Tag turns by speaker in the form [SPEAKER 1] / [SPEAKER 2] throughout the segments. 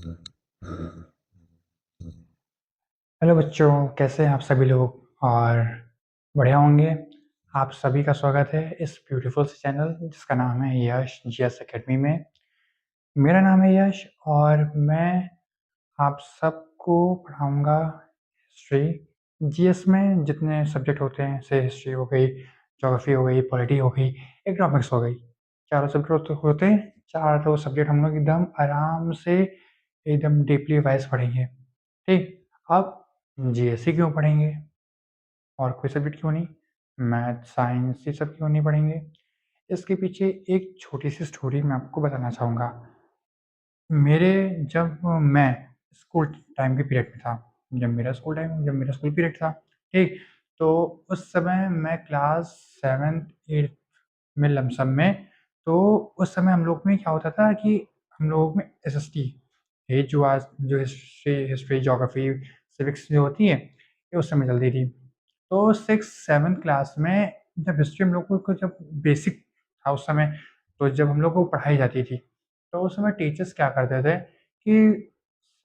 [SPEAKER 1] Hello बच्चों, कैसे हैं आप सभी लोग और बढ़िया होंगे। आप सभी का स्वागत है इस ब्यूटीफुल से चैनल जिसका नाम है यश जीएस एकेडमी में। मेरा नाम है यश और मैं आप सबको पढ़ाऊंगा हिस्ट्री। जीएस में जितने सब्जेक्ट होते हैं जैसे हिस्ट्री हो गई, ज्योग्राफी हो गई, पॉलिटी हो गई, इकोनॉमिक्स हो गई, चारों सब्जेक्ट होते हैं। चारों सब्जेक्ट हम लोग एकदम आराम से एकदम डीपली वाइज पढ़ेंगे। ठीक, अब जीएस ही क्यों पढ़ेंगे और कोई सब्जेक्ट क्यों नहीं, मैथ साइंस ये सब क्यों नहीं पढ़ेंगे? इसके पीछे एक छोटी सी स्टोरी मैं आपको बताना चाहूँगा। मेरे जब मैं स्कूल टाइम के पीरियड में था, जब मेरा स्कूल पीरियड था, ठीक? तो उस समय मैं क्लास 7th 8th में लमसम में, तो उस समय हम लोग में क्या होता था कि हम लोगों में एसएसटी, ये जो आज जो हिस्ट्री ज्योग्राफी सिविक्स जो होती है, ये उस समय चलती थी। तो 6th 7th क्लास में जब हिस्ट्री हम लोग को जब बेसिक था उस समय, तो जब हम लोग को पढ़ाई जाती थी, तो उस समय टीचर्स क्या करते थे कि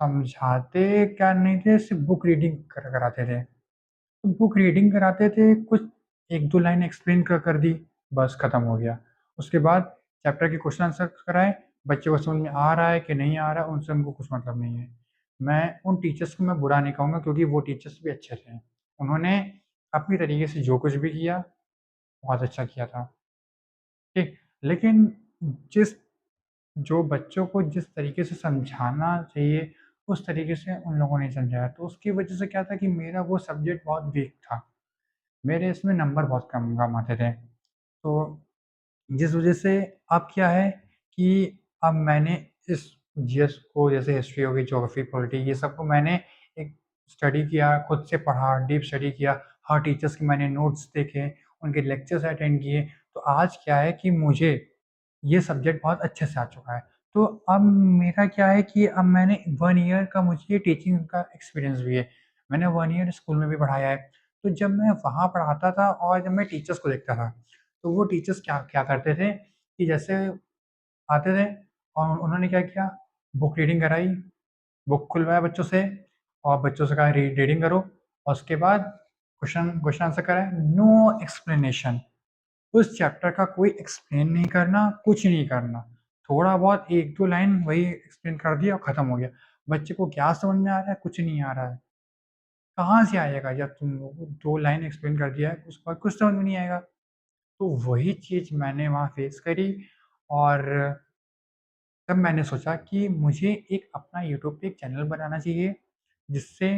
[SPEAKER 1] समझाते क्या नहीं थे, सिर्फ बुक रीडिंग कराते थे। तो बुक रीडिंग कराते थे, कुछ 1-2 लाइन एक्सप्लेन कर दी, बस खत्म हो गया। उसके बाद चैप्टर के क्वेश्चन आंसर कराए, बच्चे को समझ में आ रहा है कि नहीं आ रहा है, उनसे हमको कुछ मतलब नहीं है। मैं उन टीचर्स को मैं बुरा नहीं कहूँगा क्योंकि वो टीचर्स भी अच्छे थे। उन्होंने अपनी तरीके से जो कुछ भी किया, बहुत अच्छा किया था। ठीक, लेकिन जिस जो बच्चों को जिस तरीके से समझाना चाहिए, उस तरीके से उन लोगों ने समझाया, तो उसकी वजह से क्या था कि मेरा वो सब्जेक्ट बहुत वीक था। मेरे इसमें नंबर बहुत कम कम आते थे। तो जिस वजह से अब क्या है कि अब मैंने इस जीएस को, जैसे हिस्ट्री हो गई, ज्योग्राफी, पॉलिटी, ये सब को मैंने एक स्टडी किया, खुद से पढ़ा, डीप स्टडी किया, हर टीचर्स के मैंने नोट्स देखे, उनके लेक्चर्स अटेंड किए। तो आज क्या है कि मुझे ये सब्जेक्ट बहुत अच्छे से आ चुका है। तो अब मेरा क्या है कि अब मैंने 1 ईयर का मुझे टीचिंग का एक्सपीरियंस भी है। मैंने 1 ईयर स्कूल में भी पढ़ाया है। तो जब मैं वहाँ पढ़ाता था और जब मैं टीचर्स को देखता था, तो वो टीचर्स क्या क्या करते थे कि जैसे आते थे और उन्होंने क्या किया, बुक रीडिंग कराई, बुक खुलवाया बच्चों से और बच्चों से कहा रीडिंग करो, और उसके बाद क्वेश्चन क्वेश्चन आंसर कराए, नो एक्सप्लेनेशन। उस चैप्टर का कोई एक्सप्लेन नहीं करना, कुछ नहीं करना। थोड़ा बहुत 1-2 लाइन वही एक्सप्लेन कर दिया और खत्म हो गया। बच्चे को क्या समझ में आ रहा है? कुछ नहीं आ रहा है। कहाँ से आएगा जब तुम 2 लाइन एक्सप्लेन कर दिया है, उसके बाद कुछ समझ में नहीं आएगा। तो वही चीज़ मैंने वहाँ फेस करी और तब मैंने सोचा कि मुझे एक अपना यूट्यूब पे एक चैनल बनाना चाहिए, जिससे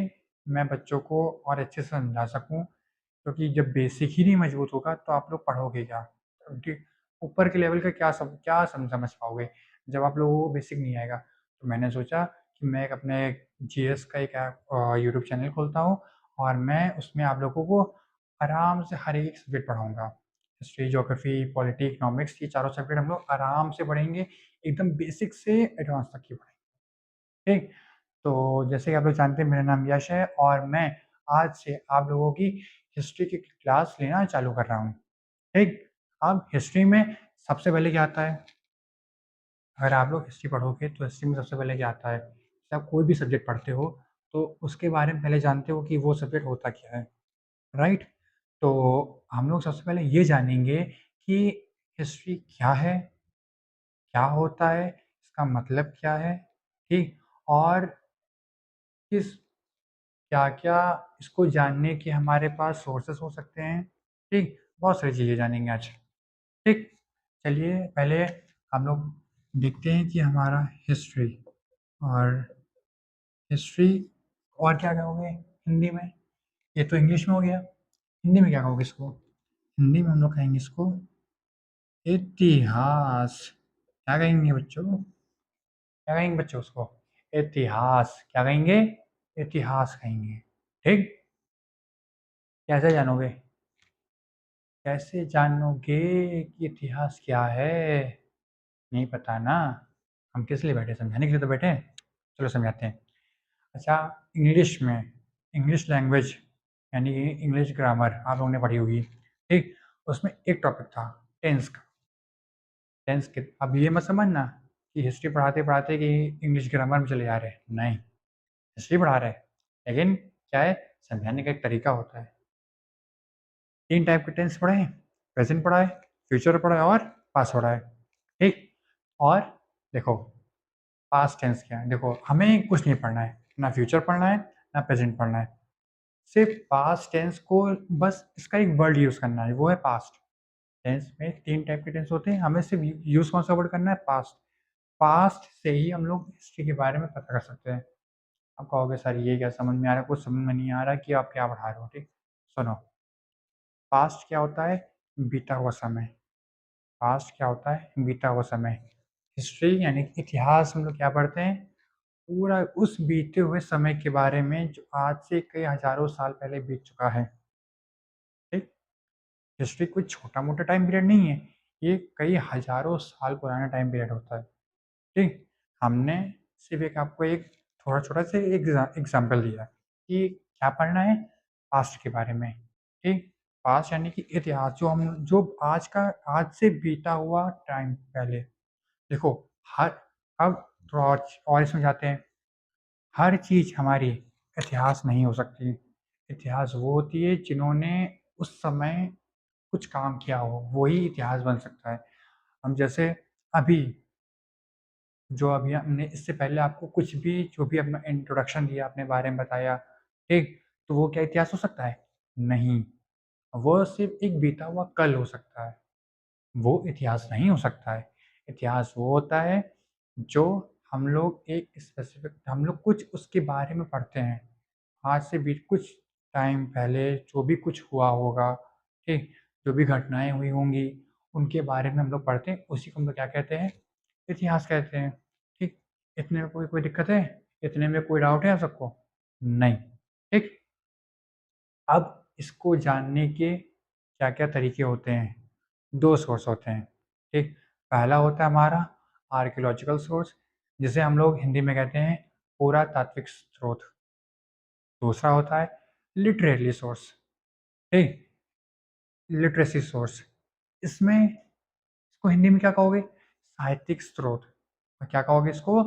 [SPEAKER 1] मैं बच्चों को और अच्छे से समझा सकूँ। क्योंकि जब बेसिक ही नहीं मजबूत होगा तो आप लोग पढ़ोगे क्या? ठीक, ऊपर के लेवल का क्या समझ पाओगे जब आप लोगों को बेसिक नहीं आएगा। तो मैंने सोचा कि मैं एक अपने जीएस का एक यूट्यूब चैनल खोलता हूँ और मैं उसमें आप लोगों को आराम से हर एक सब्जेक्ट पढ़ाऊँगा। हिस्ट्री, ज्योग्राफी, पॉलिटी, इकोनॉमिक्स, ये चारों सब्जेक्ट हम लोग आराम से पढ़ेंगे, एकदम बेसिक से एडवांस तक की पढ़ाई। ठीक? तो जैसे कि आप लोग जानते हैं, मेरा नाम यश है और मैं आज से आप लोगों की हिस्ट्री की क्लास लेना चालू कर रहा हूँ। ठीक? अब हिस्ट्री में सबसे पहले क्या आता है? अगर आप लोग हिस्ट्री पढ़ोगे तो हिस्ट्री में सबसे पहले क्या आता है? जैसे आप कोई भी सब्जेक्ट पढ़ते हो तो उसके बारे में पहले जानते हो कि वो सब्जेक्ट होता क्या है, राइट? तो हम लोग सबसे पहले ये जानेंगे कि हिस्ट्री क्या है? क्या होता है? इसका मतलब क्या है? ठीक? और किस क्या-क्या इसको जानने के हमारे पास सोर्सेस हो सकते हैं, ठीक? बहुत सारी चीज़ें जानेंगे आज, ठीक? चलिए पहले हम लोग देखते हैं कि हमारा हिस्ट्री और हिस्ट्री और क्या कहोगे हिंदी में? ये तो इंग्लिश में हो गया, हिंदी में क्या कहोगे इसको? हिंदी में हम लोग कहेंगे इसको इतिहास। क्या कहेंगे बच्चों? क्या कहेंगे बच्चों उसको? इतिहास। क्या कहेंगे? इतिहास कहेंगे, ठीक? कैसे जानोगे? कैसे जानोगे कि इतिहास क्या है? नहीं पता ना? हम किस लिए बैठे? समझाने के लिए तो बैठे हैं। चलो समझाते हैं। अच्छा, इंग्लिश में, इंग्लिश लैंग्वेज यानी कि इंग्लिश ग्रामर आप लोगों ने पढ़ी होगी, ठीक? उसमें एक टॉपिक था टेंस का। टेंस के अब ये मत समझना कि हिस्ट्री पढ़ाते-पढ़ाते कि इंग्लिश ग्रामर में चले जा रहे हैं, नहीं, हिस्ट्री पढ़ा रहे हैं, लेकिन क्या है, समझाने का एक तरीका होता है। 3 टाइप के टेंस पढ़े हैं, प्रेज़ेंट पढ़ा है, फ्यूचर पढ़ा है और पास्ट पढ़ा है, ठीक? और देखो, पास्ट टेंस क्या है? देखो, हमें कुछ नहीं पढ़ना है, ना फ्यूचर पढ़ना है, ना प्रेज़ेंट पढ़ना है। सिर्फ़ पास्ट टेंस को बस इसका एक वर्ड यूज़ करना है, वो है पास्ट। टेंस में 3 टाइप के टेंस होते हैं, हमें सिर्फ़ यूज़ कौन-सा वर्ड करना है? पास्ट। पास्ट से ही हम लोग हिस्ट्री के बारे में पता कर सकते हैं। आप कहोगे सर ये क्या समझ में आ रहा है? कुछ समझ में नहीं आ रहा कि आप क्या पढ़ा रहे हो, ठीक? सुनो, पास्ट क्या होता है? बीता हुआ समय। पास्ट क्या होता है? बीता हुआ समय। हिस्ट्री यानी कि इतिहास हम लोग क्या पढ़ते हैं? पूरा उस बीते हुए समय के बारे में जो आज से कई हज़ारों साल पहले बीत चुका है, ठीक? हिस्ट्री कोई छोटा-मोटा टाइम पीरियड नहीं है, ये कई हज़ारों साल पुराना टाइम पीरियड होता है, ठीक? हमने सिर्फ़ एक आपको एक थोड़ा छोटा-सा एग्ज़ाम्पल दिया कि क्या पढ़ना है? पास्ट के बारे में, ठीक? पास्ट यानी कि इतिहास जो आज से बीता हुआ टाइम पहले। देखो, हर अब थोड़ा और इसमें जाते हैं। हर चीज़ हमारी इतिहास नहीं हो सकती। इतिहास वो होती है जिन्होंने उस समय कुछ काम किया हो, वो ही इतिहास बन सकता है। हम जैसे अभी जो अभी हमने इससे पहले आपको कुछ भी जो भी अपना इंट्रोडक्शन दिया, अपने बारे में बताया, ठीक? तो वो क्या इतिहास हो सकता है? नहीं, वो सिर्फ़ एक बीता हुआ कल हो सकता है। वो इतिहास नहीं हो सकता है। इतिहास वो होता है जो हम लोग कुछ उसके बारे में पढ़ते हैं। आज से भी कुछ टाइम पहले जो भी कुछ हुआ होगा, ठीक? जो भी घटनाएँ हुई होंगी, उनके बारे में हम लोग पढ़ते हैं, उसी को हम लोग क्या कहते हैं? इतिहास कहते हैं, ठीक? इतने में कोई कोई दिक्कत है? इतने में कोई डाउट है आप सबको? नहीं, ठीक? अब इसको जानने के क्या-क्या तरीके होते हैं? 2 सोर्स होते हैं, ठीक? पहला होता है हमारा आर्कियोलॉजिकल सोर्स, जिसे हम लोग हिंदी में कहते हैं पुरातात्विक स्रोत। दूसरा होता है लिटरेरी सोर्स, ठीक? Literacy source. इसमें इसको हिंदी में क्या कहोगे? साहित्यिक स्रोत। और क्या कहोगे इसको?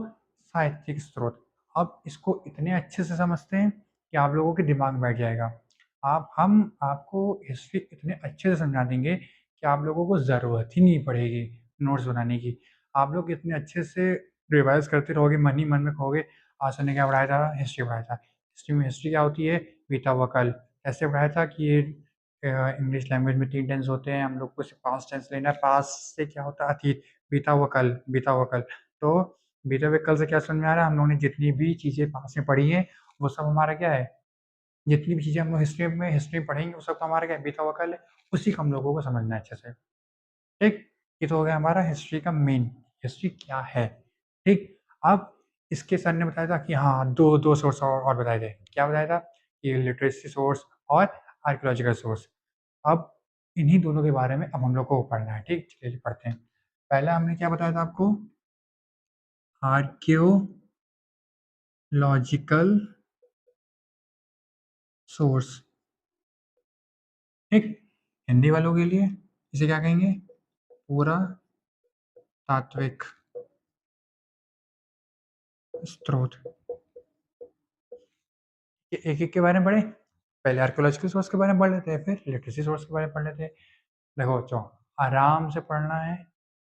[SPEAKER 1] साहित्यिक स्रोत। अब इसको इतने अच्छे से समझते हैं कि आप लोगों के दिमाग में बैठ जाएगा। आप हम आपको हिस्ट्री इतने अच्छे से समझा देंगे कि आप लोगों को ज़रूरत ही नहीं पड़ेगी नोट्स बनाने की। आप लोग इतने अच्छे से रिवाइज़ करते रहोगे, मन ही मन में कहोगे, आज सर ने क्या पढ़ाया था? हिस्ट्री पढ़ाया था। हिस्ट्री क्या होती है? बीता हुआ कल। ऐसे पढ़ाया था कि ये इंग्लिश लैंग्वेज में 3 टेंस होते हैं, हम लोग को सिर्फ़ पास्ट टेंस लेना है। पास्ट से क्या होता है? अतीत, बीता हुआ कल, बीता हुआ कल। तो बीते हुए कल से क्या समझ में आ रहा है? हम लोगों ने जितनी भी चीज़ें पास्ट में पढ़ी हैं, वो सब हमारा क्या है? जितनी भी चीज़ें हम लोग हिस्ट्री में पढ़ेंगे, वो सब हमारा क्या है? बीता हुआ कल है, उसी को हम लोगों को समझना है अच्छे से, ठीक? ये तो हो गया हमारा हिस्ट्री का मेन, हिस्ट्री क्या है, ठीक? अब इसके सर ने बताया था कि हाँ, 2 सोर्स और बताए थे। क्या बताया था? कि लिटरेसी सोर्स और आर्कियोलॉजिकल सोर्स। अब इन्हीं दोनों के बारे में अब हम लोग को पढ़ना है, ठीक? चलिए पढ़ते हैं। पहला हमने क्या बताया था आपको? आर्कियोलॉजिकल सोर्स, ठीक? हिंदी वालों के लिए इसे क्या कहेंगे? पुरातात्विक स्रोत। ये एक-एक के बारे में पढ़ें? पहले आर्कियोलॉजिकल सोर्स के बारे में पढ़ लेते हैं, फिर लिटरेसी सोर्स के बारे में पढ़ लेते हैं। देखो बच्चों, आराम से पढ़ना है,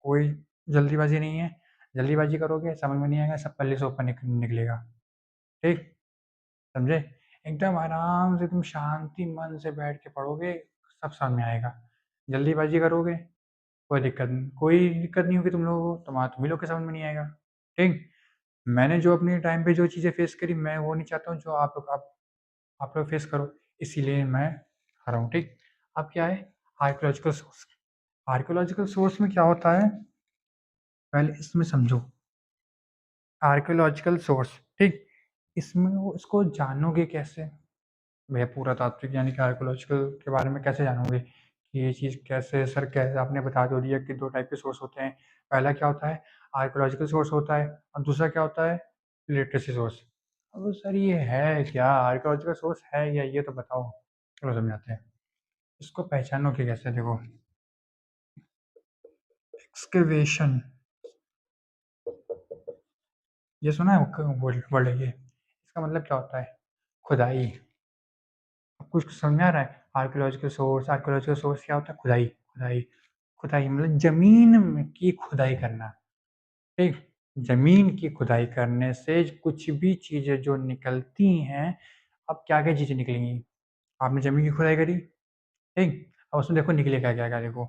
[SPEAKER 1] कोई जल्दीबाज़ी नहीं है। जल्दीबाज़ी करोगे, समझ में नहीं आएगा, सब पल्ले से ऊपर निकलेगा, ठीक? समझे? एकदम आराम से तुम शांति मन से बैठ के पढ़ोगे, सब समझ में आएगा। जल्दीबाज़ी करोगे, कोई दिक्कत नहीं होगी तुम लोगों को, तुम्हीं लोग के समझ में नहीं आएगा, ठीक? मैंने जो अपने टाइम पे जो चीज़ें फेस करी, मैं वो नहीं चाहता हूँ जो आप लोग फेस करो, इसीलिए मैं आ रहा हूँ, ठीक? अब क्या है? Archaeological source. आर्कियोलॉजिकल सोर्स में क्या होता है, पहले इसमें समझो। आर्कियोलॉजिकल सोर्स, ठीक? इसमें वो इसको जानोगे कैसे? भैया पुरातात्विक यानी कि आर्कियोलॉजिकल के बारे में कैसे जानोगे कि ये चीज़ कैसे सर कैसे आपने बता तो दिया कि 2 टाइप के सोर्स होते हैं। पहला क्या होता है? आर्कियोलॉजिकल सोर्स होता है और दूसरा क्या होता है? Literacy source. अब सर ये है क्या? आर्कियोलॉजिकल सोर्स है क्या? ये तो बताओ। चलो समझाते हैं। इसको पहचानोगे कैसे? देखो, एक्सकवेशन ये सुना है वर्ड वर्ड ये? इसका मतलब क्या होता है? खुदाई। अब कुछ समझ में आ रहा है? आर्कियोलॉजिकल सोर्स क्या होता है? खुदाई, खुदाई, खुदाई मतलब ज़मीन में की खुदाई करना, ठीक? ज़मीन की खुदाई करने से कुछ भी चीज़ें जो निकलती हैं, अब क्या-क्या चीज़ें निकलेंगी? आपने ज़मीन की खुदाई करी, ठीक? अब उसमें देखो निकले क्या-क्या देखो,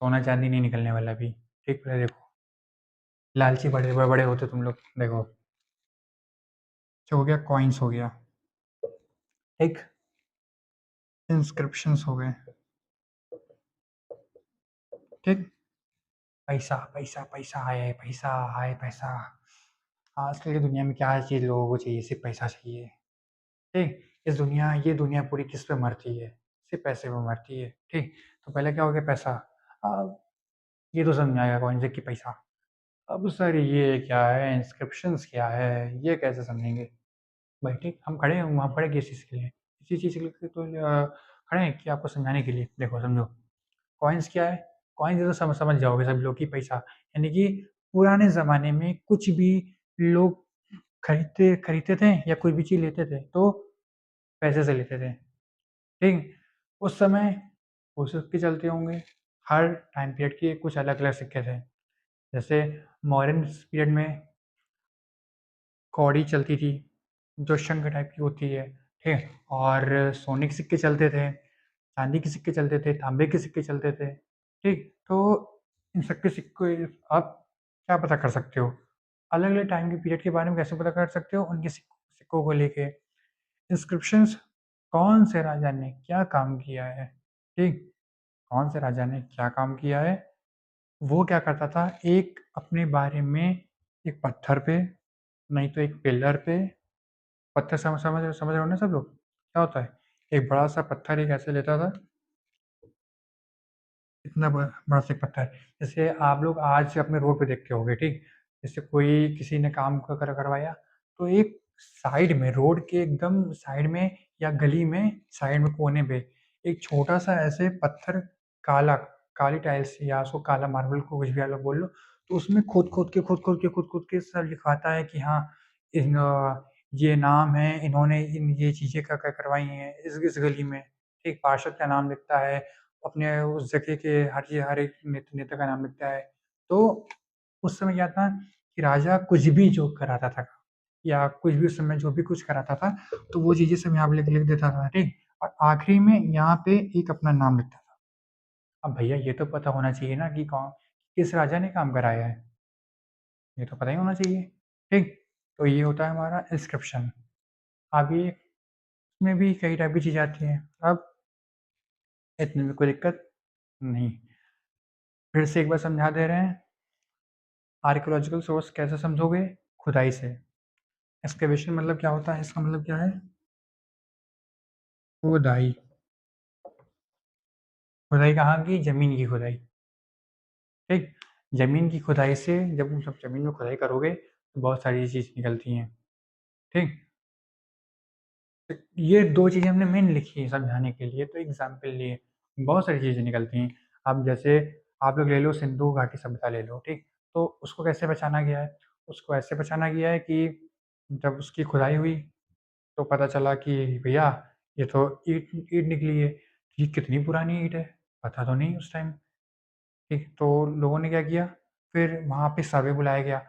[SPEAKER 1] सोना-चांदी नहीं निकलने वाला अभी, ठीक? पहले देखो, लालची बड़े-बड़े होते तुम लोग, देखो, जो हो गया कॉइन्स हो गया, ठीक? इंस्क्रिप्शंस हो गए, ठीक? पैसा, पैसा, पैसा है, पैसा है, पैसा। आजकल की दुनिया में क्या चीज़ लोगों को चाहिए? सिर्फ़ पैसा चाहिए, ठीक? ये दुनिया पूरी किस पे मरती है? सिर्फ़ पैसे पे मरती है, ठीक? तो पहले क्या हो गया पैसा, अब ये तो समझ में आएगा कौन से कि पैसा। अब सर ये क्या है? इंस्क्रिप्शंस क्या है? ये कैसे समझेंगे? भाई ठीक, हम खड़े हैं वहाँ खड़े किस चीज़ के लिए? इसी चीज़ के लिए तो खड़े हैं कि आपको समझाने के लिए। देखो समझो, कॉइन्स क्या है? कॉइन्स ये तो समझ जाओगे सब लोग कि पैसा, यानी कि पुराने ज़माने में कुछ भी लोग खरीदते थे या कोई भी चीज़ लेते थे, तो पैसे से लेते थे, ठीक? उस समय वो सिक्के चलते होंगे, हर टाइम पीरियड के कुछ अलग-अलग सिक्के थे। जैसे मॉडर्न पीरियड में कौड़ी चलती थी, जो शंख टाइप की होती है, ठीक है? और सोने के सिक्के चलते थे, चांदी के सिक्के चलते थे, तांबे के सिक्के चलते थे, ठीक? तो इन सबके सिक्के आप क्या पता कर सकते हो? अलग-अलग टाइम के पीरियड के बारे में कैसे पता कर सकते हो? उनके सिक्कों को लेके। इंस्क्रिप्शंस, कौन से राजा ने क्या काम किया है, ठीक? कौन से राजा ने क्या काम किया है, वो क्या करता था, एक अपने बारे में एक पत्थर पे, नहीं तो एक पिलर पे, पत्थर समझ समझ रहे हो ना सब लोग? क्या होता है? एक बड़ा-सा पत्थर एक ऐसे लेता था, इतना बड़ा सा एक पत्थर, जैसे आप लोग आज अपने रोड पे देखते होंगे, ठीक? जैसे कोई किसी ने काम करवाया, तो एक साइड में, रोड के एकदम साइड में या गली में साइड में कोने पे, एक छोटा-सा ऐसे पत्थर, काला, काली टाइल्स या उसको काला मार्बल को कुछ भी आप लोग बोल लो, तो उसमें खोद-खोद के सब लिखवाता है कि हाँ, ये नाम है, इन्होंने ये चीज़ें करवाई हैं इस गली में, ठीक? पार्षद का नाम लिखता है, अपने उस जगह के हर एक नेता का नाम लिखता है। तो उस समय क्या था कि राजा कुछ भी जो कराता था या कुछ भी उस समय जो भी कुछ कराता था, तो वो चीज़ें सब यहाँ पे लिख लिख देता था, ठीक? और आखिरी में यहाँ पे एक अपना नाम लिखता था। अब भैया ये तो पता होना चाहिए ना कि किस राजा ने काम कराया है, ये तो पता ही होना चाहिए, ठीक? तो ये होता है हमारा इंस्क्रिप्शन। अब ये इसमें भी कई टाइप की चीज़ें आती हैं। अब इतने में कोई दिक्कत नहीं। फिर से एक बार समझा दे रहे हैं, आर्कियोलॉजिकल सोर्स कैसे समझोगे? खुदाई से। एक्सकवेशन मतलब क्या होता है? इसका मतलब क्या है? खुदाई। खुदाई कहाँ की? ज़मीन की खुदाई, ठीक? ज़मीन की खुदाई से जब तुम सब ज़मीन में खुदाई करोगे, तो बहुत सारी चीज़ निकलती हैं, ठीक? तो ये 2 चीज़ें हमने मेन लिखी हैं समझाने के लिए, तो एग्ज़ाम्पल लिए, बहुत सारी चीज़ें निकलती हैं। अब जैसे आप लोग ले लो, सिंधु घाटी सभ्यता ले लो, ठीक? तो उसको कैसे पहचाना गया है? उसको ऐसे पहचाना गया है कि जब उसकी खुदाई हुई, तो पता चला कि भैया ये तो ईंट ईंट निकली है। ये कितनी पुरानी ईंट है, पता तो नहीं उस टाइम, ठीक? तो लोगों ने क्या किया, फिर वहाँ पे सर्वे बुलाया गया।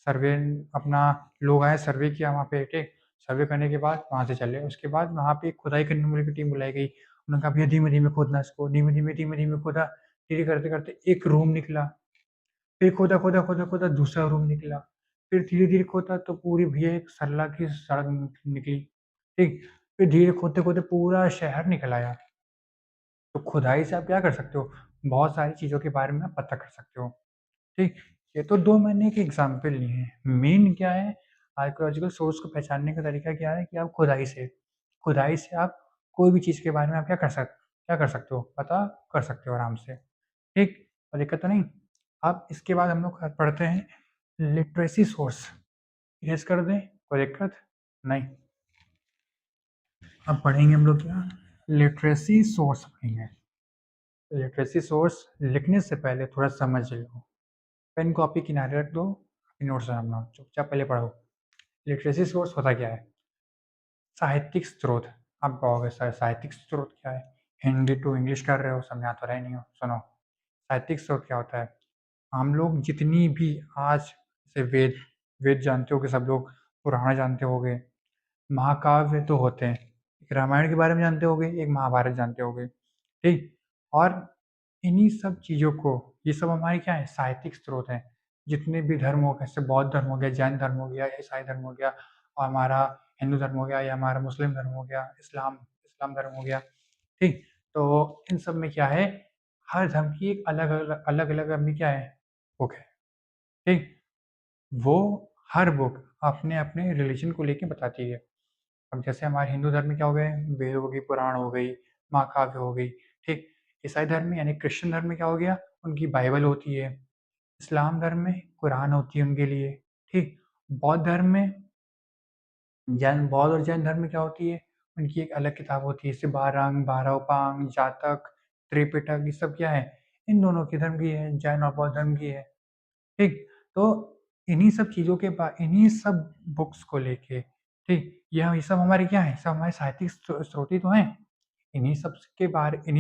[SPEAKER 1] सर्वे अपना लोग आए, सर्वे किया वहाँ पे, ठीक? सर्वे करने के बाद वहाँ से चले। उसके बाद वहाँ पे खुदाई करने वाली की टीम बुलाई गई। उन्होंने कहा भैया धीमे-धीमे खोदना इसको, धीमे-धीमे खोदा। धीरे करते-करते एक रूम निकला। फिर खोदा दूसरा रूम निकला। फिर धीरे-धीरे खोदा तो पूरी भैया एक सरला की सड़क निकली, ठीक? फिर धीरे खोदते-खोदते पूरा शहर निकल आया। तो खुदाई से आप क्या कर सकते हो? बहुत सारी चीज़ों के बारे में आप पता कर सकते हो, ठीक? ये तो 2 मैंने एक एग्ज़ाम्पल लिए हैं। मेन क्या है, आर्कियोलॉजिकल सोर्स को पहचानने का तरीका क्या है कि आप खुदाई से आप कोई भी चीज़ के बारे में आप क्या कर सकते हो? पता कर सकते हो आराम से, ठीक? कोई दिक्कत तो नहीं? अब इसके बाद हम लोग पढ़ते हैं लिटरेसी सोर्स। गेस कर दें? कोई दिक्कत? नहीं। अब पढ़ेंगे हम लोग क्या? लिटरेसी सोर्स पढ़ेंगे। लिटरेसी सोर्स लिखने से पहले थोड़ा समझ लो। पेन कॉपी किनारे रख दो, नोट्स अपना चुपचाप पहले पढ़ो। लिटरेसी सोर्स होता क्या है? साहित्यिक स्रोत। आप कहोगे सर साहित्यिक स्रोत क्या है? हिंदी टू इंग्लिश कर रहे हो, समझा तो रहे नहीं हो। सुनो, साहित्यिक स्रोत क्या होता है? हम लोग जितनी भी आज से वेद वेद जानते हो कि सब लोग, पुराण जानते होगे, महाकाव्य तो होते हैं, एक रामायण के बारे में जानते होगे, एक महाभारत जानते होगे, ठीक। और इन्हीं सब चीज़ों को, ये सब हमारे क्या है, साहित्यिक स्रोत हैं। जितने भी धर्म हो गए, जैसे बौद्ध धर्म हो गया, जैन धर्म हो गया, ईसाई धर्म हो गया, और हमारा हिंदू धर्म हो गया, या हमारा मुस्लिम धर्म हो गया, इस्लाम इस्लाम धर्म हो गया, ठीक। तो इन सब में क्या है, हर धर्म की एक अलग अलग अलग अलग अपनी क्या है, बुक है, ठीक। वो हर बुक अपने अपने रिलीजन को लेके बताती है। अब जैसे हमारे हिंदू धर्म में क्या हो गए, वेद हो गई, पुराण हो गई, महाकाव्य हो गई, ठीक। ईसाई धर्म में यानी क्रिश्चियन धर्म में क्या हो गया, उनकी बाइबल होती है। इस्लाम धर्म में कुरान होती है उनके लिए, ठीक। बौद्ध धर्म में, बौद्ध और जैन धर्म में क्या होती है, उनकी एक अलग किताब होती है, जैसे बारंग, बारहपांग, जातक, त्रिपिटक, ये सब क्या है, इन दोनों के धर्म की है, जैन और बौद्ध धर्म की है, ठीक। तो इन्हीं सब चीज़ों के इन्हीं सब बुक्स को लेके, ठीक, ये सब हमारे क्या है, सब हमारे साहित्यिक स्रोत ही तो हैं। इन्हीं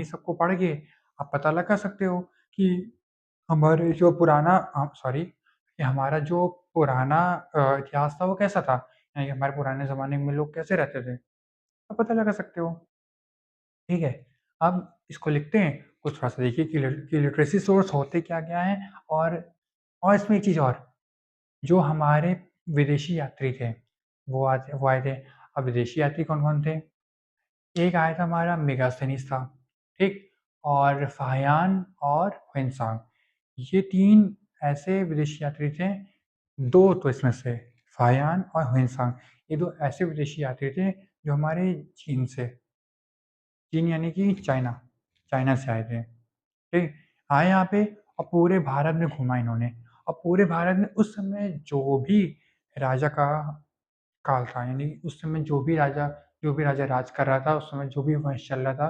[SPEAKER 1] सब को पढ़ के आप पता लगा सकते हो कि हमारे जो पुराना सॉरी, कि हमारा जो पुराना इतिहास था वो कैसा था, यानी कि हमारे पुराने ज़माने में लोग कैसे रहते थे, आप पता लगा सकते हो, ठीक है। अब इसको लिखते हैं, कुछ थोड़ा-सा देखिए कि लिटरेसी सोर्स होते क्या-क्या हैं, और इसमें एक चीज़ और, जो हमारे विदेशी यात्री थे, वो आए थे। अब विदेशी यात्री कौन-कौन थे? एक आया था हमारा मेगास्थनीज था, ठीक? और फाहियान और ह्वेनसांग, ये 3 ऐसे विदेशी यात्री थे, 2 तो इसमें से, फाहियान और ह्वेनसांग, ये 2 ऐसे विदेशी यात्री थे जो हमारे चीन से, चीन यानी कि चाइना, चाइना से आए थे, ठीक? आए यहाँ पे और पूरे भारत में घूमा इन्होंने, और पूरे भारत में उस समय जो भी राजा का काल था, यानी उस समय जो भी राजा राज कर रहा था, उस समय जो भी वंश चल रहा था,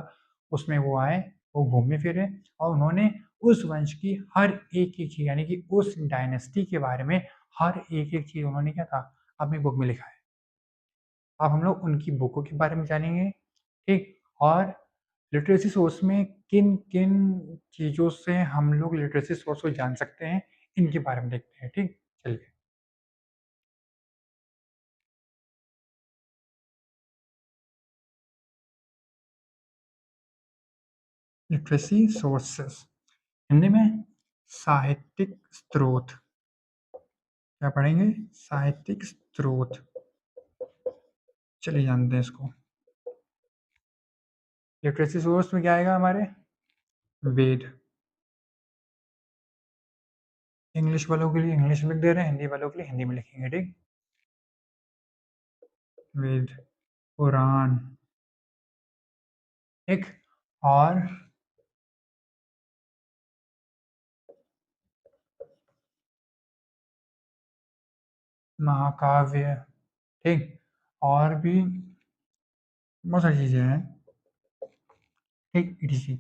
[SPEAKER 1] उसमें वो आए, वो घूमे-फिरे, और उन्होंने उस वंश की हर एक-एक चीज़, यानी कि उस डायनेस्टी के बारे में हर एक-एक चीज़ उन्होंने क्या था, अपनी बुक में लिखा है। अब हम लोग उनकी बुकों के बारे में जानेंगे, ठीक? और लिटरेसी सोर्स में किन-किन चीज़ों से हम लोग लिटरेसी सोर्स को जान सकते हैं, इनके बारे में देखते हैं, ठीक? चलिए। लिटरेसी सोर्सेस, हिंदी में साहित्यिक स्रोत, क्या पढ़ेंगे? साहित्यिक स्रोत। चलिए जानते हैं इसको। लिटरेसी सोर्स में क्या आएगा हमारे? वेद। इंग्लिश वालों के लिए इंग्लिश में लिख दे रहे हैं, हिंदी वालों के लिए हिंदी में लिखेंगे, ठीक? वेद, पुराण, ठीक? और महाकाव्य, ठीक? और भी बहुत सारी चीज़ें हैं, ठीक? ईटीसी।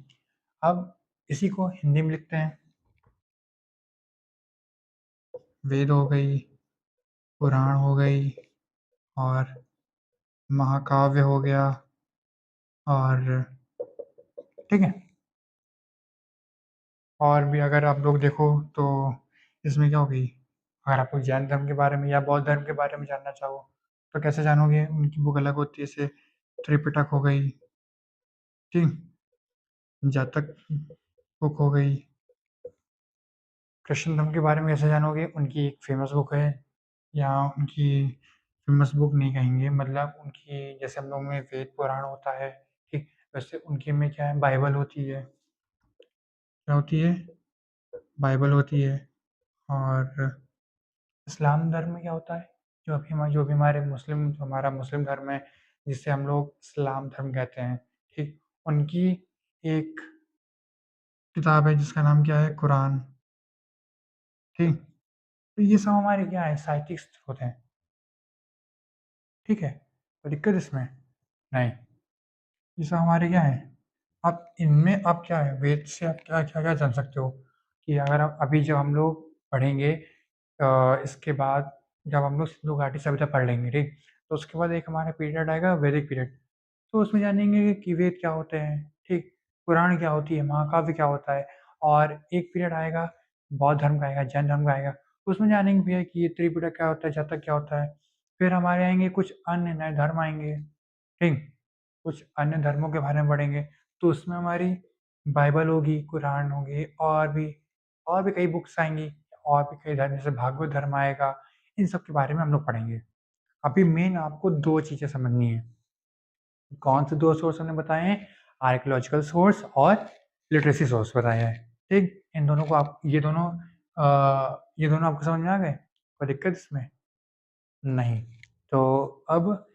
[SPEAKER 1] अब इसी को हिंदी में लिखते हैं। वेद हो गई, पुराण हो गई, और महाकाव्य हो गया, और ठीक है। और भी अगर आप लोग देखो तो इसमें क्या होगी, अगर आप लोग जैन धर्म के बारे में या बौद्ध धर्म के बारे में जानना चाहो, तो कैसे जानोगे? उनकी बुक अलग होती है, जैसे त्रिपिटक हो गई, ठीक? जातक बुक हो गई। कृष्ण धर्म के बारे में कैसे जानोगे? उनकी एक फ़ेमस बुक है, या उनकी फ़ेमस बुक नहीं कहेंगे, मतलब उनकी, जैसे हम लोग में वेद पुराण होता है, ठीक? वैसे उनके में क्या है, बाइबल होती है। क्या होती है? बाइबल होती है। और इस्लाम धर्म में क्या होता है, जो भी हमारे मुस्लिम, जो हमारा मुस्लिम धर्म है, जिसे हम लोग इस्लाम धर्म कहते हैं, ठीक? उनकी एक किताब है जिसका नाम क्या है, कुरान, ठीक? तो ये सब हमारे क्या है, साहित्यिक स्रोत हैं, ठीक है? तो दिक्कत इसमें नहीं, ये सब हमारे क्या है। अब इनमें अब क्या है, वेद से आप क्या क्या क्या जान सकते हो, कि अगर आप अभी जब हम लोग पढ़ेंगे, इसके बाद जब हम लोग सिंधु घाटी सभ्यता पढ़ लेंगे, ठीक? तो उसके बाद एक हमारा पीरियड आएगा वैदिक पीरियड। तो उसमें जानेंगे कि वेद क्या होते हैं, ठीक? पुराण क्या होती है, महाकाव्य क्या होता है, और एक पीरियड आएगा बौद्ध धर्म का आएगा, जैन धर्म का आएगा। उसमें जानेंगे भैया कि ये त्रिपिटक क्या होता है, जातक क्या होता है। फिर हमारे आएँगे कुछ अन्य नए धर्म आएँगे, ठीक? कुछ अन्य धर्मों के बारे में पढ़ेंगे, तो उसमें हमारी बाइबल होगी, कुरान होगी, और भी कई बुक्स आएँगी, और भी कई धर्म जैसे भागवत धर्म आएगा, इन सब के बारे में हम लोग पढ़ेंगे। अभी मेन आपको 2 चीज़ें समझनी है। कौन से 2 सोर्स हमने बताए हैं? आर्कियोलॉजिकल सोर्स और लिटरेसी सोर्स बताया है, ठीक? इन दोनों को आप ये दोनों आपको समझ में आ गए? कोई दिक्कत इसमें? नहीं। तो अब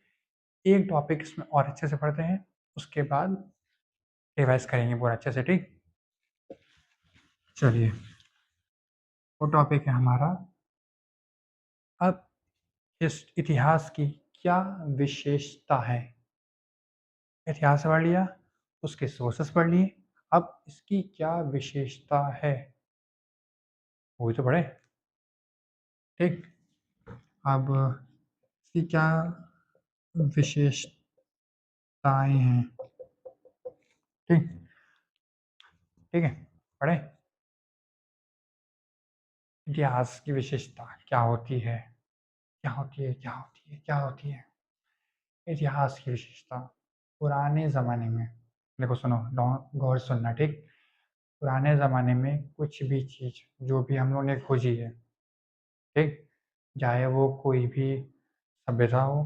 [SPEAKER 1] एक टॉपिक इसमें और अच्छे से पढ़ते हैं, उसके बाद रिवाइज़ करेंगे पूरा अच्छे से, ठीक? चलिए, वो टॉपिक है हमारा अब इस इतिहास की क्या विशेषता है? इतिहास पढ़ लिया, उसके सोर्सेस पढ़ लिए, अब इसकी क्या विशेषता है? वो भी तो पढ़े, ठीक? अब इसकी क्या विशेषताएँ हैं, ठीक? ठीक है, पढ़े? इतिहास की विशेषता क्या होती है? क्या होती है, क्या होती है, क्या होती है? इतिहास की विशेषता पुराने ज़माने में, देखो सुनो, गौर से सुनना, ठीक? पुराने ज़माने में कुछ भी चीज़ जो भी हम लोगों ने खोजी है, ठीक? चाहे वो कोई भी सभ्यता हो,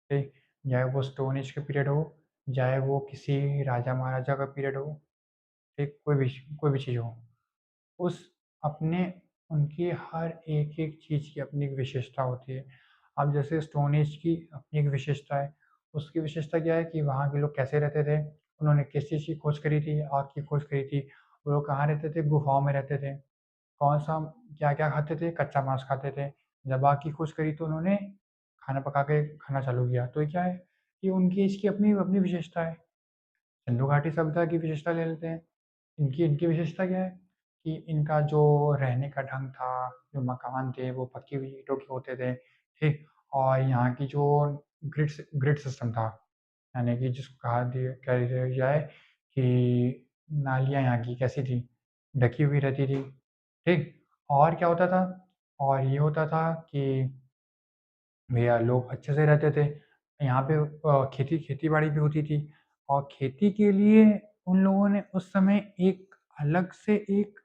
[SPEAKER 1] ठीक? चाहे वो स्टोन एज का पीरियड हो, चाहे वो किसी राजा महाराजा का पीरियड हो, ठीक? कोई भी चीज़ हो, उस अपने उनकी हर एक-एक चीज़ की अपनी एक विशेषता होती है। अब जैसे स्टोन एज की अपनी एक विशेषता है, उसकी विशेषता क्या है कि वहाँ के लोग कैसे रहते थे, उन्होंने किस चीज़ की खोज करी थी, आग की खोज करी थी, वो लोग कहाँ रहते थे, गुफ़ाओं में रहते थे। कौन-सा क्या-क्या खाते थे, कच्चा मांस खाते थे। जब आग की खोज करी तो उन्होंने खाना पका के खाना चालू किया। तो ये क्या है कि उनकी इसकी अपनी अपनी विशेषता है। सिंधु घाटी सभ्यता की विशेषता ले लेते हैं। इनकी इनकी विशेषता क्या है कि इनका जो रहने का ढंग था, जो मकान थे, वो पक्की हुई ईंटों के होते थे, ठीक? और यहाँ की जो ग्रिड सिस्टम था, यानी कि जिसको कह दिया जाए कि नालियाँ यहाँ की कैसी थी? ढकी हुई रहती थी, ठीक? और क्या होता था? और ये होता था कि भैया लोग अच्छे से रहते थे। यहाँ पे खेती-बाड़ी भी होती थी, और खेती के लिए उन लोगों ने उस समय एक अलग से एक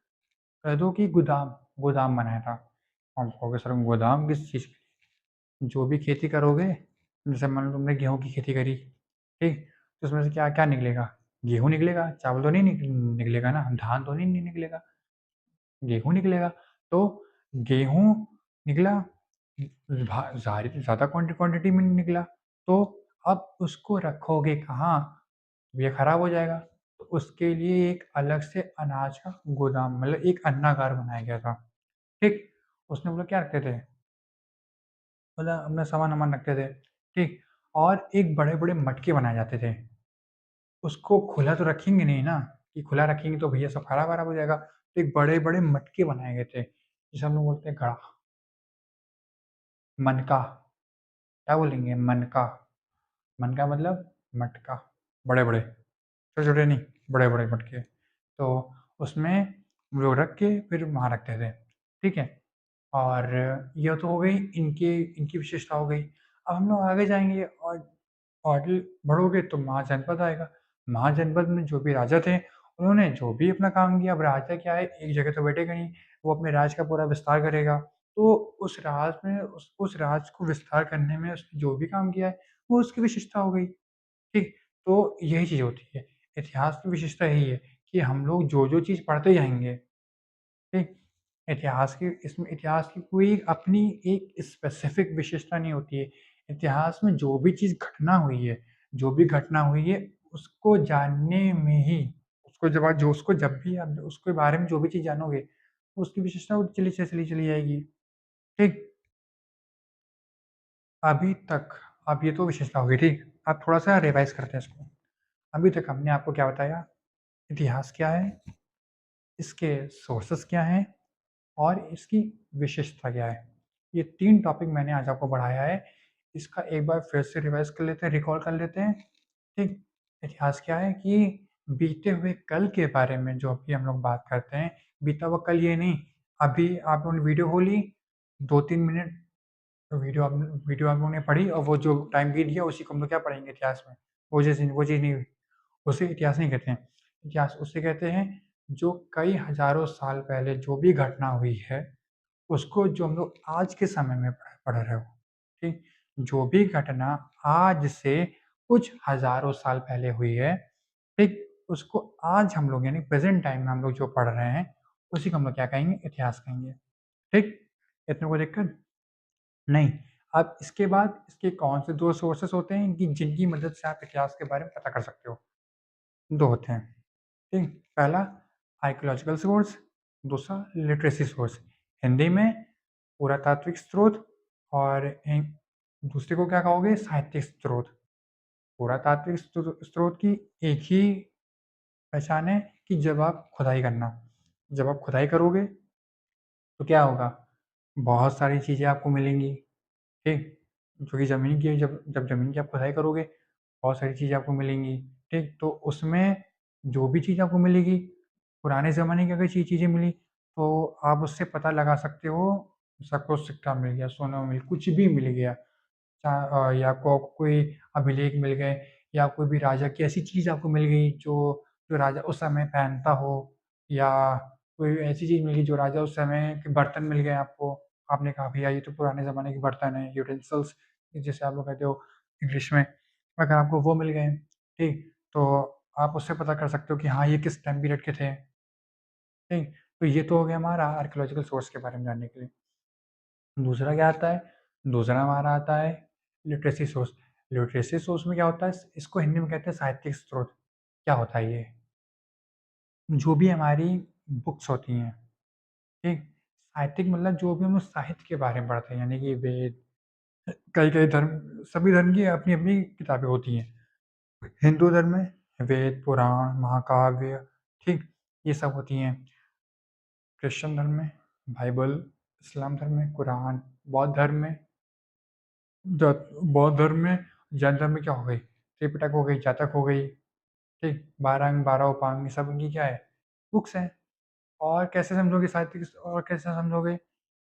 [SPEAKER 1] कह दो कि गोदाम बनाया था। हम कहोगे सर गोदाम किस चीज़ के लिए? जो भी खेती करोगे, जैसे मान लो तुमने गेहूँ की खेती करी, ठीक? तो उसमें से क्या क्या निकलेगा? गेहूँ निकलेगा, चावल तो नहीं निकलेगा ना, धान तो नहीं निकलेगा, गेहूँ निकलेगा। तो गेहूँ निकला, ज़्यादा क्वांटिटी में निकला, तो अब उसको रखोगे कहाँ? ये खराब हो जाएगा। तो उसके लिए एक अलग से अनाज का गोदाम, मतलब एक अन्नागार बनाया गया था, ठीक? उसमें हम लोग क्या रखते थे? मतलब अपना सामान-वामान रखते थे, ठीक? और एक बड़े-बड़े मटके बनाए जाते थे। उसको खुला तो रखेंगे नहीं ना, कि खुला रखेंगे तो भैया सब खराब-वराब हो जाएगा। तो एक बड़े-बड़े मटके बनाए गए थे, जिसे हम लोग बोलते हैं घड़ा, मनका। क्या बोलेंगे? मनका। मनका मतलब मटका, बड़े-बड़े, छोटे-छोटे नहीं, बड़े-बड़े मटके। तो उसमें हम लोग रख के फिर वहाँ रखते थे, ठीक है? और ये तो हो गई इनकी इनकी विशेषता हो गई। अब हम लोग आगे जाएँगे और आगे बढ़ोगे तो महाजनपद आएगा। महाजनपद में जो भी राजा थे, उन्होंने जो भी अपना काम किया, अब राजा क्या है, एक जगह तो बैठेगा नहीं, वो अपने राज का पूरा विस्तार करेगा। तो उस राज में उस राज को विस्तार करने में उसने जो भी काम किया है, वो उसकी विशेषता हो गई, ठीक? तो यही चीज़ होती है। इतिहास की विशेषता यही है कि हम लोग जो-जो चीज़ पढ़ते जाएँगे, ठीक? इतिहास की कोई अपनी एक स्पेसिफ़िक विशेषता नहीं होती है। इतिहास में जो भी घटना हुई है, उसको जानने में ही उसको जब भी आप उसके बारे में जो भी चीज़ जानोगे, उसकी विशेषता वो चली जाएगी, ठीक? अभी तक अब ये तो विशेषता हो गई, ठीक? अब थोड़ा-सा रिवाइज़ करते हैं इसको। अभी तक हमने आपको क्या बताया? इतिहास क्या है? इसके सोर्सेज़ क्या हैं? और इसकी विशेषता क्या है। ये 3 टॉपिक मैंने आज आपको पढ़ाया है। इसका एक बार फिर से रिवाइज़ कर लेते हैं, रिकॉल कर लेते हैं। ठीक, इतिहास क्या है कि बीते हुए कल के बारे में जो अभी हम लोग बात करते हैं, बीता हुआ कल ये नहीं, अभी आप लोगों ने वीडियो खोली, 2-3 मिनट वीडियो आप लोगों ने पढ़ी और वो जो टाइम बीत गया उसी को हम लोग क्या पढ़ेंगे इतिहास में। वो चीज़ नहीं हुई, उसे इतिहास नहीं कहते हैं। इतिहास उसे कहते हैं जो कई हज़ारों साल पहले जो भी घटना हुई है, उसको जो हम लोग आज के समय में पढ़ रहे हो, ठीक? जो भी घटना आज से कुछ हज़ारों साल पहले हुई है, ठीक? उसको आज हम लोग यानी प्रेज़ेंट टाइम में हम लोग जो पढ़ रहे हैं, उसी को हम लोग क्या कहेंगे? इतिहास कहेंगे, ठीक? इतने कोई दिक्कत? नहीं। अब इसके बाद इसके कौन से 2 सोर्सेज़ होते हैं कि जिनकी मदद से आप इतिहास के बारे में पता कर सकते हो? 2 होते हैं, ठीक? पहला आर्कियोलॉजिकल सोर्स, दूसरा लिटरेसी सोर्स। हिंदी में पुरातात्विक स्रोत और दूसरे को क्या कहोगे? साहित्यिक स्रोत। पुरातात्विक स्रोत की एक ही पहचान है कि जब आप खुदाई करना। जब आप खुदाई करोगे तो क्या होगा? बहुत सारी चीज़ें आपको मिलेंगी, ठीक? जो कि ज़मीन की जब जब ज़मीन की आप खुदाई करोगे, बहुत सारी चीज़ें आपको मिलेंगी, ठीक? तो उसमें जो भी चीज़ आपको मिलेगी, पुराने ज़माने की अगर चीज़ें मिली, तो आप उससे पता लगा सकते हो, सपोज़ सिक्का मिल गया, सोना मिल कुछ भी मिल गया। या आपको कोई अभिलेख मिल गए या कोई भी राजा की ऐसी चीज़ आपको मिल गई जो राजा उस समय पहनता हो या कोई ऐसी चीज़ मिल गई जो राजा उस समय के बर्तन मिल गए आपको। आपने कहा भैया ये तो पुराने ज़माने के बर्तन हैं, यूटेंसिल्स जिसे आप लोग कहते हो इंग्लिश में। अगर आपको वो मिल गए, ठीक? तो आप उससे पता कर सकते हो कि हाँ, ये किस टाइम पीरियड के थे, ठीक? तो ये तो हो गया हमारा आर्कियोलॉजिकल सोर्स के बारे में जानने के लिए। दूसरा क्या आता है? दूसरा हमारा आता है लिटरेसी सोर्स। लिटरेसी सोर्स में क्या होता है? इसको हिंदी में कहते हैं साहित्यिक स्रोत। क्या होता है ये? जो भी हमारी बुक्स होती हैं, ठीक? साहित्यिक मतलब जो भी हम लोग साहित्य के बारे में पढ़ते हैं, यानी कि वेद, कई-कई धर्म सभी धर्म की अपनी-अपनी किताबें होती हैं। हिंदू धर्म में वेद, पुराण, महाकाव्य, ठीक? ये सब होती हैं। क्रिश्चियन धर्म में बाइबल, इस्लाम धर्म में कुरान, बौद्ध धर्म में ज बौद्ध धर्म में, जैन धर्म में क्या हो गई? त्रिपिटक हो गई, जातक हो गई, ठीक? 12 अंग, 12 उपांग ये सब उनकी क्या है? बुक्स हैं। और कैसे समझोगे साहित्यिक और कैसे समझोगे?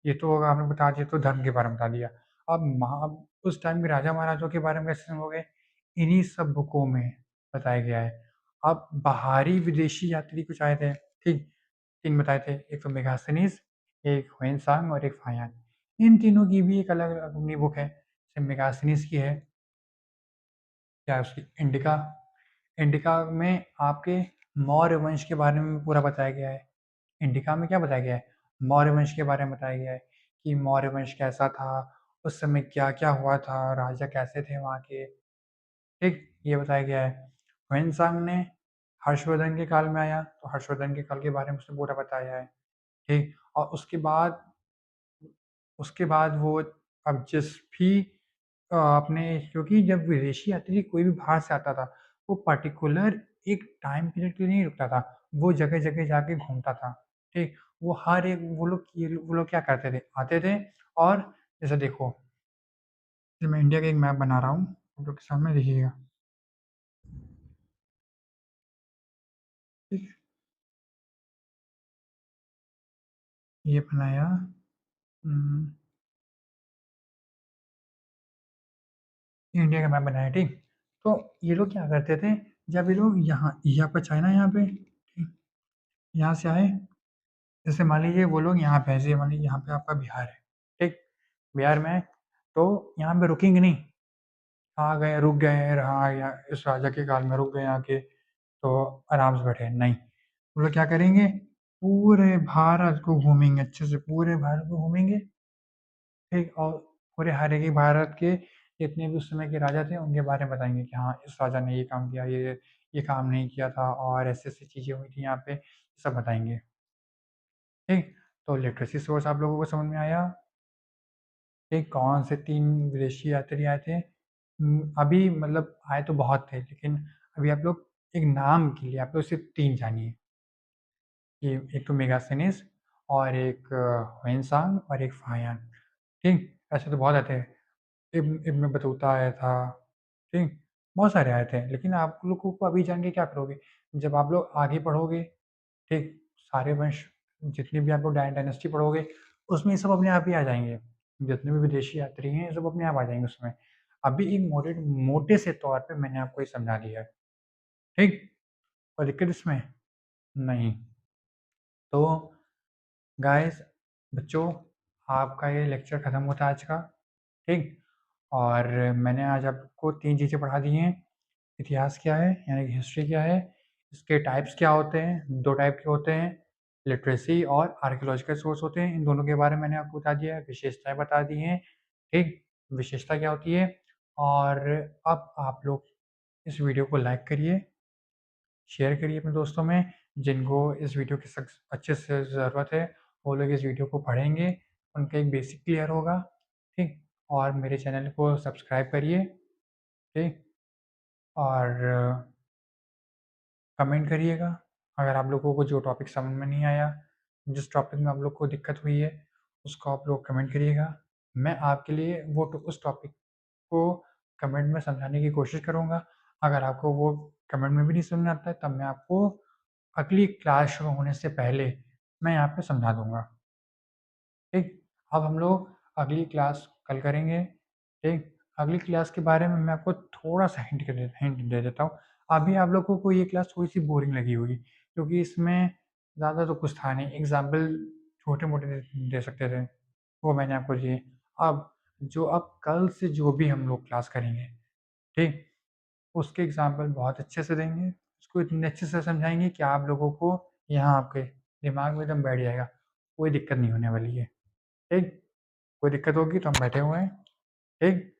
[SPEAKER 1] ये तो होगा आपने बता दिया तो धर्म के बारे में बता दिया। अब उस टाइम के राजा-महाराजाओं के बारे में कैसे समझोगे? इन्हीं सब बुकों में बताया गया है। अब बाहरी विदेशी यात्री कुछ आए थे, ठीक? 3 बताए थे, एक तो मेगास्थनीज़, एक हुएनसांग और एक फाहियान। इन तीनों की भी एक अलग अपनी बुक है। जैसे मेगास्थनीज़ की है, क्या है उसकी इंडिका। इंडिका में आपके मौर्य वंश के बारे में पूरा बताया गया है। इंडिका में क्या बताया गया है? मौर्य वंश के बारे में बताया गया है कि मौर्य वंश कैसा था, उस समय क्या-क्या हुआ था, राजा कैसे थे वहाँ के, ठीक? ये बताया गया है। ह्वेनसांग ने हर्षवर्धन के काल में आया, तो हर्षवर्धन के काल के बारे में उसने पूरा बताया है, ठीक? और उसके बाद वो अब जिस भी आपने क्योंकि जब विदेशी यात्री कोई भी बाहर से आता था, वो पर्टिकुलर एक टाइम पीरियड के लिए नहीं रुकता था, वो जगह-जगह जाके घूमता था, ठीक? वो हर एक वो लोग क्या करते थे, आते थे और जैसे देखो, ये मैं इंडिया का एक मैप बना रहा हूँ, आप लोग के सामने देखिएगा, ठीक? ये बनाया उम, इंडिया का मैप बनाया, ठीक? तो ये लोग क्या करते थे, जब ये लोग यहाँ पे चाइना यहाँ पे, ठीक? यहाँ से आए जैसे मान लीजिए वो लोग यहाँ पे हैं, जैसे मान लीजिए यहाँ पे आपका बिहार है, ठीक? बिहार में है, तो यहाँ पे रुकेंगे नहीं, आ गए, रुक गए, हाँ, या इस राजा के काल में रुक गए आके, तो आराम से बैठे, नहीं। वो लोग क्या करेंगे, पूरे भारत को घूमेंगे अच्छे से, पूरे भारत को घूमेंगे, ठीक? और पूरे हर एक भारत के जितने भी उस समय के राजा थे, उनके बारे में बताएँगे कि हाँ, इस राजा ने ये काम किया, ये काम नहीं किया था और ऐसी-ऐसी चीज़ें हुई थी यहाँ पे, सब बताएँगे, ठीक? तो लिटरेसी सोर्स आप लोगों को समझ में आया? ये कौन से 3 विदेशी यात्री आए थे? अभी मतलब आए तो बहुत थे, लेकिन अभी आप लोग एक नाम के लिए आप लोग सिर्फ़ 3 जानिए। ये एक तो मेगास्थनीज़ और एक हुएन और एक फाहियान, ठीक? ऐसे तो बहुत आते हैं। इब्न बतूता आया था, ठीक? बहुत सारे आए थे, लेकिन आप लोगों को अभी जान के क्या करोगे? जब आप लोग आगे पढ़ोगे, ठीक? सारे वंश जितने भी आप लोग डायनेस्टी पढ़ोगे, उसमें ये सब अपने आप ही आ जाएँगे। जितने भी विदेशी यात्री हैं, ये सब अपने आप आ जाएँगे उसमें। अभी एक मोटे से तौर पे मैंने आपको ये समझा दिया है, ठीक? कोई दिक्कत इसमें? नहीं। तो गाइस, बच्चों, आपका ये लेक्चर ख़त्म होता है आज का, ठीक? और मैंने आज आपको 3 चीज़ें पढ़ा दी हैं। इतिहास क्या है, यानी कि हिस्ट्री क्या है, इसके टाइप्स क्या होते हैं, 2 टाइप के होते हैं, लिटरेसी और आर्कियोलॉजिकल सोर्स होते हैं। इन दोनों के बारे में मैंने आपको बता दिया है, विशेषताएँ बता दी हैं, ठीक? विशेषता क्या होती है, और अब आप लोग इस वीडियो को लाइक करिए, शेयर करिए अपने दोस्तों में, जिनको इस वीडियो की सख्त अच्छे से ज़रूरत है, वो लोग इस वीडियो को पढ़ेंगे, उनका एक बेसिक क्लियर होगा, ठीक? और मेरे चैनल को सब्सक्राइब करिए, ठीक? और कमेंट करिएगा, अगर आप लोगों को जो टॉपिक समझ में नहीं आया, जिस टॉपिक में आप लोग को दिक्कत हुई है, उसको आप लोग कमेंट करिएगा। मैं आपके लिए उस टॉपिक को कमेंट में समझाने की कोशिश करूँगा। अगर आपको वो कमेंट में भी नहीं समझ में आता है, तब मैं आपको अगली क्लास शुरू होने से पहले मैं यहाँ पे समझा दूँगा, ठीक? अब हम लोग अगली क्लास कल करेंगे, ठीक? अगली क्लास के बारे में मैं आपको थोड़ा-सा हिंट दे देता हूँ। अभी आप लोगों को ये क्लास थोड़ी-सी बोरिंग लगी होगी, क्योंकि इसमें ज़्यादा तो कुछ था नहीं, एग्ज़ाम्पल छोटे-मोटे दे सकते थे, वो मैंने आपको दिए। अब कल से जो भी हम लोग क्लास करेंगे, ठीक? उसके एग्ज़ाम्पल बहुत अच्छे से देंगे, उसको इतने अच्छे से समझाएँगे कि आप लोगों को यहाँ आपके दिमाग में एकदम बैठ जाएगा, कोई दिक्कत नहीं होने वाली है, ठीक? कोई दिक्कत होगी तो हम बैठे हुए हैं, ठीक?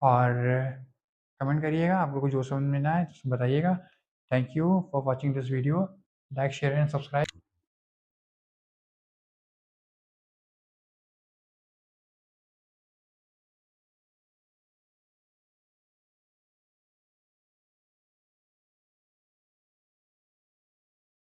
[SPEAKER 1] और कमेंट करिएगा, आप लोगों को जो समझ में ना आए बताइएगा। Thank you for watching this video. Like, share and subscribe.